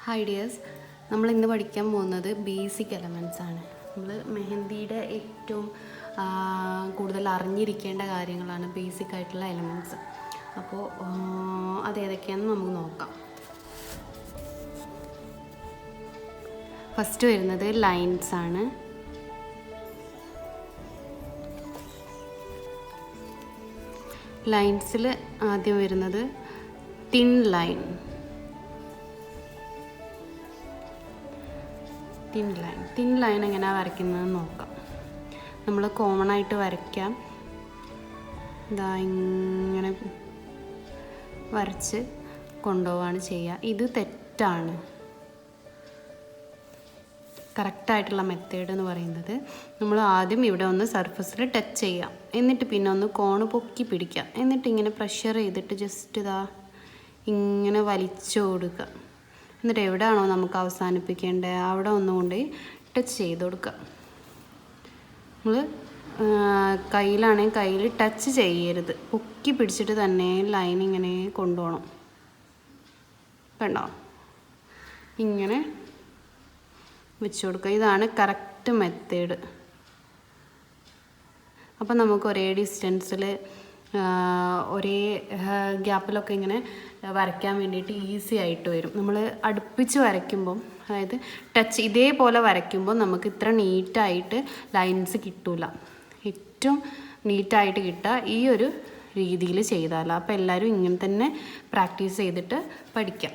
Hi dears, നമ്മൾ ഇന്ന് പഠിക്കാൻ പോകുന്നത് ബേസിക് എലമെൻറ്റ്സ് ആണ്. നമ്മൾ മെഹന്തിയുടെ ഏറ്റവും കൂടുതൽ അറിഞ്ഞിരിക്കേണ്ട കാര്യങ്ങളാണ് ബേസിക് ആയിട്ടുള്ള എലമെൻറ്റ്സ്. അപ്പോൾ അതേതൊക്കെയാണെന്ന് നമുക്ക് നോക്കാം. ഫസ്റ്റ് വരുന്നത് ലൈൻസ് ആണ്. ലൈൻസിൽ ആദ്യം വരുന്നത് തിൻ ലൈൻ. തിൻ ലൈൻ എങ്ങനെയാണ് വരയ്ക്കുന്നതെന്ന് നോക്കാം. നമ്മൾ കോമൺ ആയിട്ട് വരയ്ക്കാം. ഇതാ ഇങ്ങനെ വരച്ച് കൊണ്ടുപോവാണ് ചെയ്യുക. ഇത് തെറ്റാണ്. കറക്റ്റായിട്ടുള്ള മെത്തേഡ് എന്ന് പറയുന്നത് നമ്മൾ ആദ്യം ഇവിടെ ഒന്ന് സർഫസിൽ ടച്ച് ചെയ്യാം, എന്നിട്ട് പിന്നെ ഒന്ന് കോണ് പൊക്കി പിടിക്കാം, എന്നിട്ട് ഇങ്ങനെ പ്രഷർ ചെയ്തിട്ട് ജസ്റ്റ് ഇതാ ഇങ്ങനെ വലിച്ചു കൊടുക്കുക. എന്നിട്ട് എവിടെയാണോ നമുക്ക് അവസാനിപ്പിക്കേണ്ടത് അവിടെ ഒന്നുകൊണ്ട് ടച്ച് ചെയ്ത് കൊടുക്കുക. നമ്മൾ കയ്യിലാണെങ്കിൽ കയ്യിൽ ടച്ച് ചെയ്യരുത്, പൊക്കി പിടിച്ചിട്ട് തന്നെ ലൈൻ ഇങ്ങനെ കൊണ്ടുപോകണം. കണ്ടോ, ഇങ്ങനെ വെച്ച് കൊടുക്കുക. ഇതാണ് കറക്റ്റ് മെത്തേഡ്. അപ്പം നമുക്ക് ഒരേ ഡിസ്റ്റൻസിൽ ഒരേ ഗ്യാപ്പിലൊക്കെ ഇങ്ങനെ വരയ്ക്കാൻ വേണ്ടിയിട്ട് ഈസി ആയിട്ട് വരും. നമ്മൾ അടുപ്പിച്ച് വരയ്ക്കുമ്പം, അതായത് ടച്ച് ഇതേപോലെ വരയ്ക്കുമ്പോൾ നമുക്ക് ഇത്ര നീറ്റായിട്ട് ലൈൻസ് കിട്ടില്ല. ഏറ്റവും നീറ്റായിട്ട് കിട്ടുക ഈ ഒരു രീതിയിൽ ചെയ്താൽ. അപ്പോൾ എല്ലാവരും ഇങ്ങനെ തന്നെ പ്രാക്ടീസ് ചെയ്തിട്ട് പഠിക്കാം.